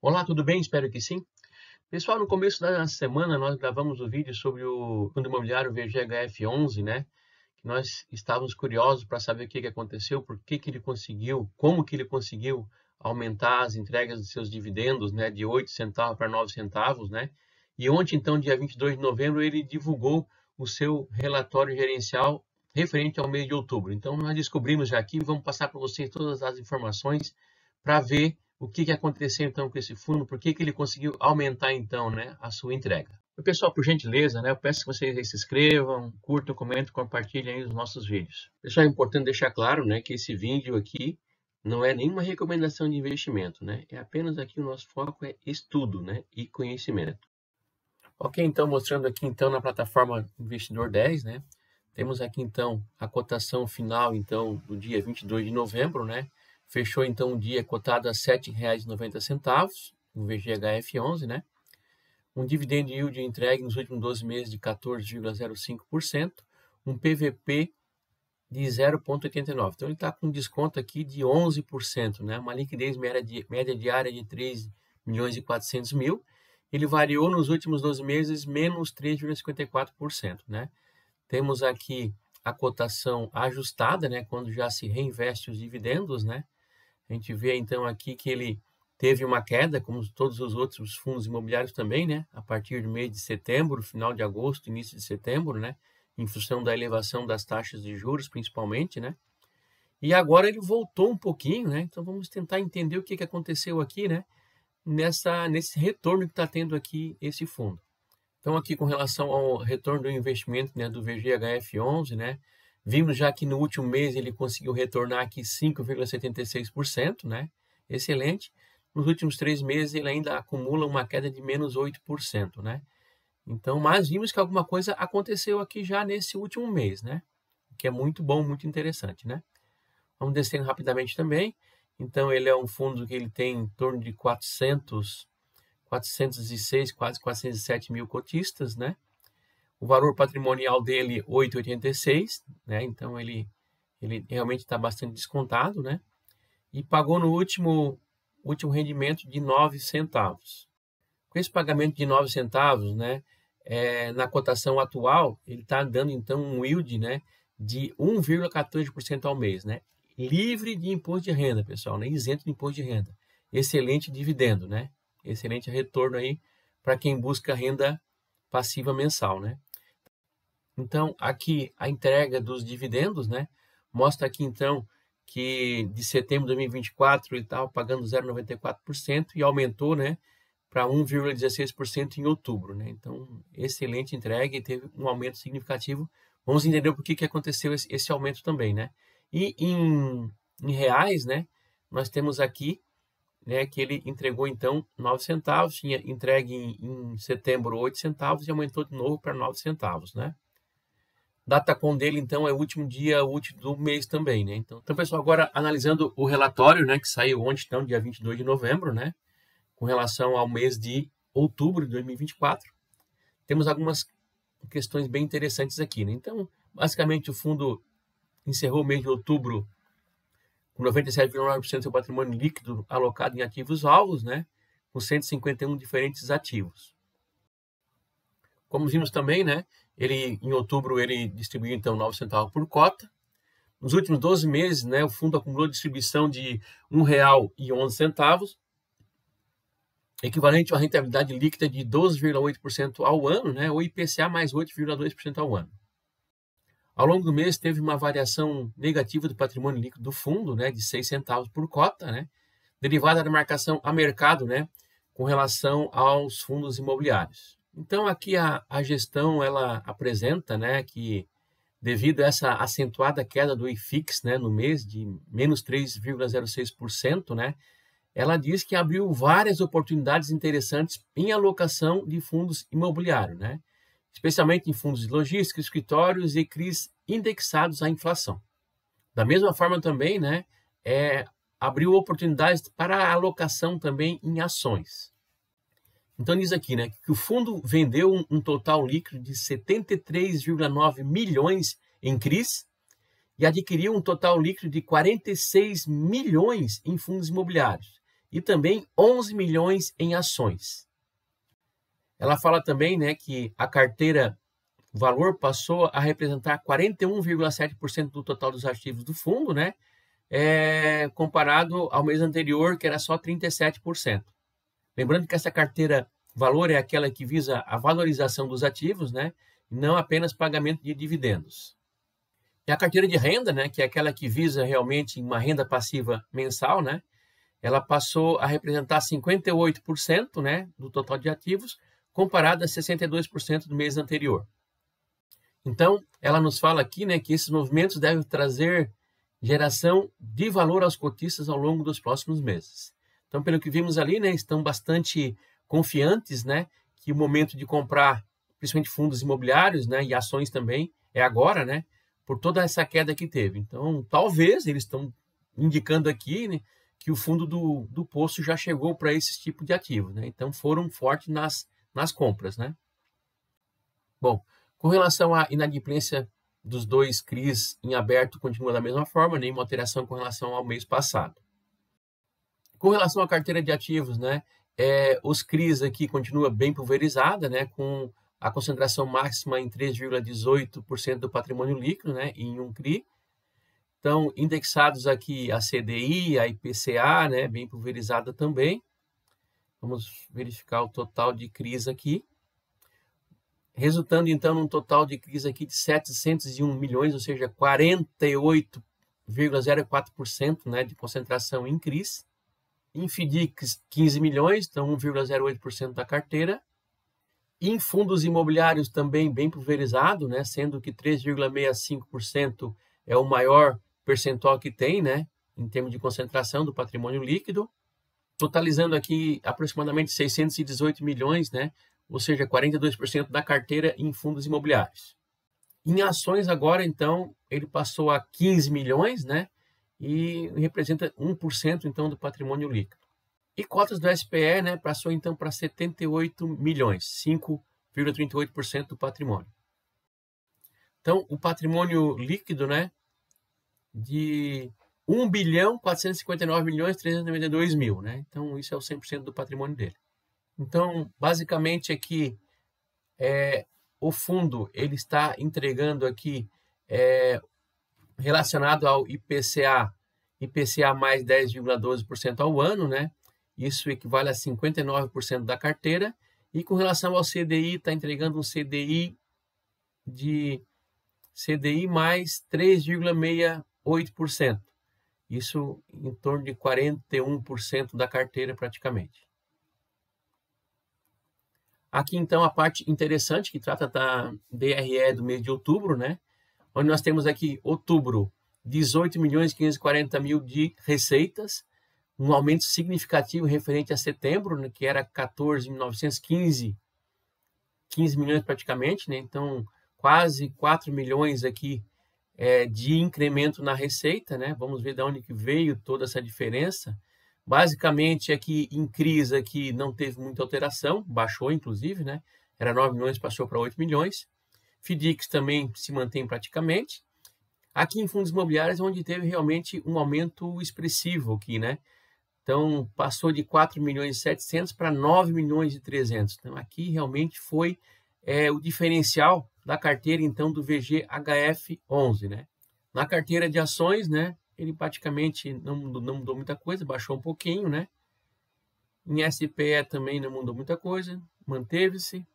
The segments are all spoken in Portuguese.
Olá, tudo bem? Espero que sim. Pessoal, no começo da semana nós gravamos o vídeo sobre o fundo imobiliário VGHF11, né? Que nós estávamos curiosos para saber o que aconteceu, por que ele conseguiu, como que ele conseguiu aumentar as entregas de seus dividendos, né? De 8 centavos para 9 centavos, né? E ontem, então, dia 22 de novembro, ele divulgou o seu relatório gerencial referente ao mês de outubro. Então, nós descobrimos já aqui, vamos passar para vocês todas as informações para ver o que aconteceu então com esse fundo, por que ele conseguiu aumentar então, né, a sua entrega. Pessoal, por gentileza, né, eu peço que vocês se inscrevam, curtam, comentem, compartilhem aí os nossos vídeos. Pessoal, é importante deixar claro, né, que esse vídeo aqui não é nenhuma recomendação de investimento, né? É apenas aqui o nosso foco é estudo, né, e conhecimento. Ok, então mostrando aqui então na plataforma Investidor 10, né? Temos aqui então a cotação final então do dia 22 de novembro, né? Fechou então o dia cotado a R$ 7,90, o VGHF11, né? Um dividend yield entregue nos últimos 12 meses de 14,05%, um PVP de 0,89. Então ele está com um desconto aqui de 11%, né? Uma liquidez média diária de 3 milhões e 400 mil. Ele variou nos últimos 12 meses menos 3,54%, né? Temos aqui a cotação ajustada, né, quando já se reinveste os dividendos, né? A gente vê então aqui que ele teve uma queda, como todos os outros fundos imobiliários também, né, a partir do mês de setembro, final de agosto, início de setembro, né, em função da elevação das taxas de juros, principalmente, né? E agora ele voltou um pouquinho, né? Então vamos tentar entender o que aconteceu aqui, né, nesse retorno que está tendo aqui esse fundo. Então, aqui com relação ao retorno do investimento, né, do VGHF11, né, vimos já que no último mês ele conseguiu retornar aqui 5,76%, né, excelente. Nos últimos 3 meses ele ainda acumula uma queda de menos 8%, né. Então, mas vimos que alguma coisa aconteceu aqui já nesse último mês, né, que é muito bom, muito interessante, né. Vamos descendo rapidamente também. Então, ele é um fundo que ele tem em torno de 406, quase 407 mil cotistas, né? O valor patrimonial dele, 8,86, né? Então ele realmente está bastante descontado, né? E pagou no último rendimento de 9 centavos. Com esse pagamento de 9 centavos, né? Na cotação atual, ele está dando então um yield, né? De 1,14% ao mês, né? Livre de imposto de renda, pessoal, né? Isento de imposto de renda. Excelente dividendo, né? Excelente retorno aí para quem busca renda passiva mensal, né? Então, aqui a entrega dos dividendos, né? Mostra aqui então que de setembro de 2024 ele estava pagando 0,94% e aumentou, né, para 1,16% em outubro, né? Então, excelente entrega e teve um aumento significativo. Vamos entender por que aconteceu esse aumento também, né? E em reais, né, nós temos aqui, né, que ele entregou então 9 centavos, tinha entregue em setembro 8 centavos e aumentou de novo para 9 centavos, né? Datacom dele então é o último dia útil do mês também, né? Então, pessoal, agora analisando o relatório, né, que saiu ontem, então, dia 22 de novembro, né, com relação ao mês de outubro de 2024, temos algumas questões bem interessantes aqui, né? Então, basicamente o fundo encerrou o mês de outubro com 97,9% do seu patrimônio líquido alocado em ativos alvos, né, com 151 diferentes ativos. Como vimos também, né, em outubro ele distribuiu então 9 centavos por cota. Nos últimos 12 meses, né, o fundo acumulou distribuição de R$ 1,11, equivalente a uma rentabilidade líquida de 12,8% ao ano, né, ou IPCA mais 8,2% ao ano. Ao longo do mês teve uma variação negativa do patrimônio líquido do fundo, né, de 6 centavos por cota, né, derivada da marcação a mercado, né, com relação aos fundos imobiliários. Então aqui a gestão ela apresenta, né, que devido a essa acentuada queda do IFIX, né, no mês de menos 3,06%, né, ela diz que abriu várias oportunidades interessantes em alocação de fundos imobiliários, né, especialmente em fundos de logística, escritórios e CRIs indexados à inflação. Da mesma forma também, né, abriu oportunidades para a alocação também em ações. Então diz aqui, né, que o fundo vendeu um total líquido de 73,9 milhões em CRIs e adquiriu um total líquido de 46 milhões em fundos imobiliários, e também 11 milhões em ações. Ela fala também, né, que a carteira valor passou a representar 41,7% do total dos ativos do fundo, né, comparado ao mês anterior, que era só 37%. Lembrando que essa carteira valor é aquela que visa a valorização dos ativos, né, não apenas pagamento de dividendos. E a carteira de renda, né, que é aquela que visa realmente uma renda passiva mensal, né, ela passou a representar 58%, né, do total de ativos, comparado a 62% do mês anterior. Então, ela nos fala aqui, né, que esses movimentos devem trazer geração de valor aos cotistas ao longo dos próximos meses. Então, pelo que vimos ali, né, estão bastante confiantes, né, que o momento de comprar, principalmente fundos imobiliários, né, e ações também, é agora, né, por toda essa queda que teve. Então, talvez eles estão indicando aqui, né, que o fundo do poço já chegou para esse tipo de ativo, né? Então, foram fortes nas compras, né? Bom, com relação à inadimplência dos dois CRIs em aberto, continua da mesma forma, nenhuma alteração com relação ao mês passado. Com relação à carteira de ativos, né, os CRIs aqui continua bem pulverizada, né, com a concentração máxima em 3,18% do patrimônio líquido, né, em um CRI. Então, indexados aqui a CDI, a IPCA, né, bem pulverizada também. Vamos verificar o total de CRIs aqui. Resultando, então, num total de CRIs aqui de 701 milhões, ou seja, 48,04%, né, de concentração em CRIs. Em FDICs, 15 milhões, então 1,08% da carteira. Em fundos imobiliários também bem pulverizado, né, sendo que 3,65% é o maior percentual que tem, né, em termos de concentração do patrimônio líquido, totalizando aqui aproximadamente 618 milhões, né, ou seja, 42% da carteira em fundos imobiliários. Em ações agora, então, ele passou a 15 milhões, né, e representa 1% então do patrimônio líquido. E cotas do SPE, né, passou então para 78 milhões, 5,38% do patrimônio. Então, o patrimônio líquido, né, de 1.459.392.000, né? Então, isso é o 100% do patrimônio dele. Então, basicamente aqui, o fundo ele está entregando aqui relacionado ao IPCA mais 10,12% ao ano, né? Isso equivale a 59% da carteira. E com relação ao CDI, está entregando um CDI mais 3,68%. Isso em torno de 41% da carteira praticamente. Aqui então a parte interessante que trata da DRE do mês de outubro, né? Onde nós temos aqui outubro 18.540.000 de receitas, um aumento significativo referente a setembro, né, que era 14.915 milhões praticamente, né? Então quase 4 milhões aqui de incremento na receita, né? Vamos ver de onde que veio toda essa diferença. Basicamente aqui em CRIs aqui não teve muita alteração, baixou inclusive, né? Era 9 milhões, passou para 8 milhões. FDICs também se mantém praticamente. Aqui em fundos imobiliários onde teve realmente um aumento expressivo aqui, né? Então passou de 4 milhões e 700 para 9 milhões e 300. Então aqui realmente foi o diferencial da carteira então do VGHF11, né? Na carteira de ações, né, ele praticamente não mudou muita coisa, baixou um pouquinho, né? Em SPE também não mudou muita coisa, manteve-se.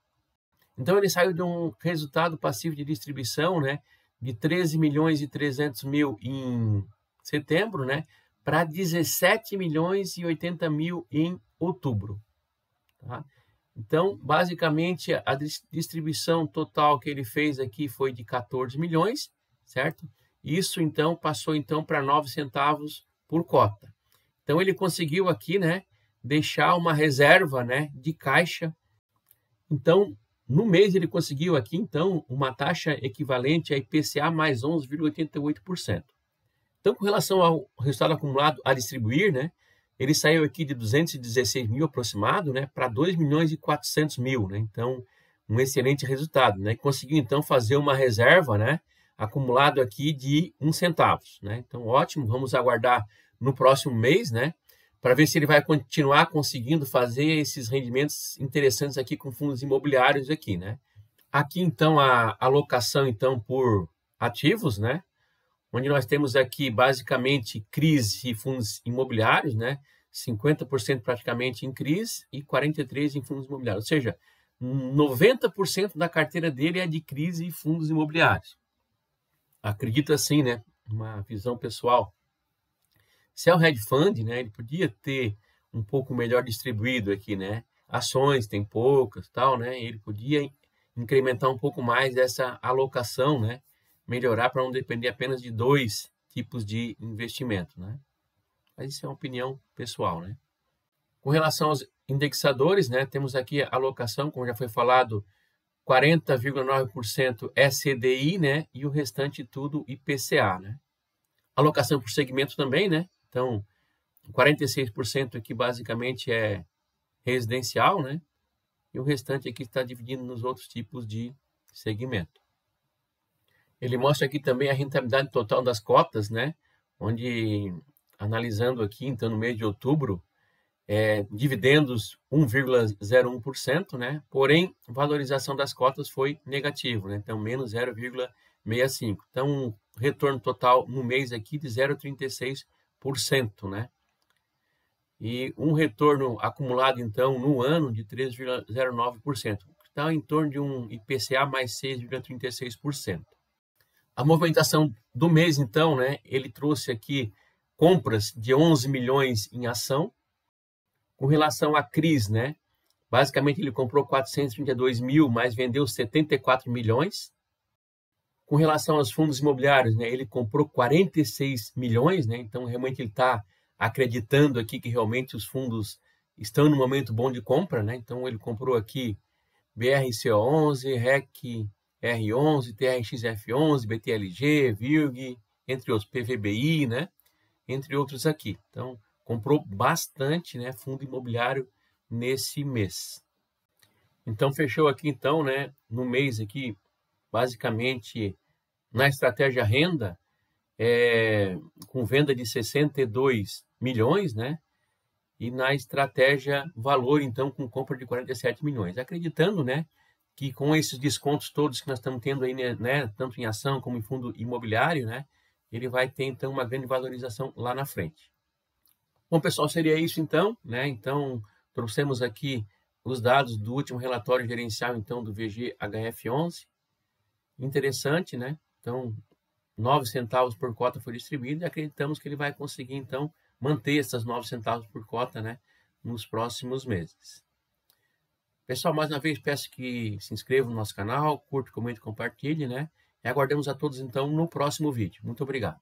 Então ele saiu de um resultado passivo de distribuição, né, de 13 milhões e 300 mil em setembro, né, para 17 milhões e 80 mil em outubro, tá? Então, basicamente, a distribuição total que ele fez aqui foi de 14 milhões, certo? Isso, então, passou então para 9 centavos por cota. Então, ele conseguiu aqui, né, deixar uma reserva, né, de caixa. Então, no mês, ele conseguiu aqui, então, uma taxa equivalente a IPCA mais 11,88%. Então, com relação ao resultado acumulado a distribuir, né, ele saiu aqui de 216 mil aproximado, né, para 2 milhões e 400 mil, né? Então, um excelente resultado, né? Conseguiu, então, fazer uma reserva, né, acumulado aqui de 1 centavo, né? Então, ótimo, vamos aguardar no próximo mês, né, para ver se ele vai continuar conseguindo fazer esses rendimentos interessantes aqui com fundos imobiliários aqui, né? Aqui, então, a alocação, então, por ativos, né? Onde nós temos aqui, basicamente, CRIs e fundos imobiliários, né? 50% praticamente em CRIs e 43% em fundos imobiliários. Ou seja, 90% da carteira dele é de CRIs e fundos imobiliários. Acredito assim, né? Uma visão pessoal. Se é um hedge fund, né? Ele podia ter um pouco melhor distribuído aqui, né? Ações tem poucas, tal, né? Ele podia incrementar um pouco mais essa alocação, né? Melhorar para não depender apenas de 2 tipos de investimento, né? Mas isso é uma opinião pessoal, né? Com relação aos indexadores, né? Temos aqui a alocação, como já foi falado, 40,9% é CDI, né? E o restante tudo IPCA, né? Alocação por segmento também, né? Então, 46% aqui basicamente é residencial, né? E o restante aqui está dividido nos outros tipos de segmento. Ele mostra aqui também a rentabilidade total das cotas, né? Onde, analisando aqui, então, no mês de outubro, dividendos 1,01%, né? Porém, valorização das cotas foi negativo, né? Então, menos 0,65%. Então, um retorno total no mês aqui de 0,36%, né? E um retorno acumulado, então, no ano de 3,09%. Está em torno de um IPCA mais 6,36%. A movimentação do mês, então, né? Ele trouxe aqui compras de 11 milhões em ação. Com relação a CRIs, né? Basicamente, ele comprou 432 mil, mas vendeu 74 milhões. Com relação aos fundos imobiliários, né? Ele comprou 46 milhões, né? Então, realmente, ele está acreditando aqui que realmente os fundos estão no momento bom de compra, né? Então, ele comprou aqui BRCO11, REC R11, TRXF11, BTLG, VIRG, entre outros, PVBI, né? Entre outros aqui. Então, comprou bastante, né, fundo imobiliário nesse mês. Então, fechou aqui, então, né, no mês aqui, basicamente, na estratégia renda, com venda de 62 milhões, né, e na estratégia valor, então, com compra de 47 milhões. Acreditando, né, que com esses descontos todos que nós estamos tendo aí, né, tanto em ação como em fundo imobiliário, né, ele vai ter, então, uma grande valorização lá na frente. Bom, pessoal, seria isso então, né? Então, trouxemos aqui os dados do último relatório gerencial, então, do VGHF11. Interessante, né? Então, 9 centavos por cota foi distribuído e acreditamos que ele vai conseguir, então, manter essas 9 centavos por cota, né? Nos próximos meses. Pessoal, mais uma vez, peço que se inscrevam no nosso canal, curta, comente, compartilhe, né? E aguardamos a todos, então, no próximo vídeo. Muito obrigado.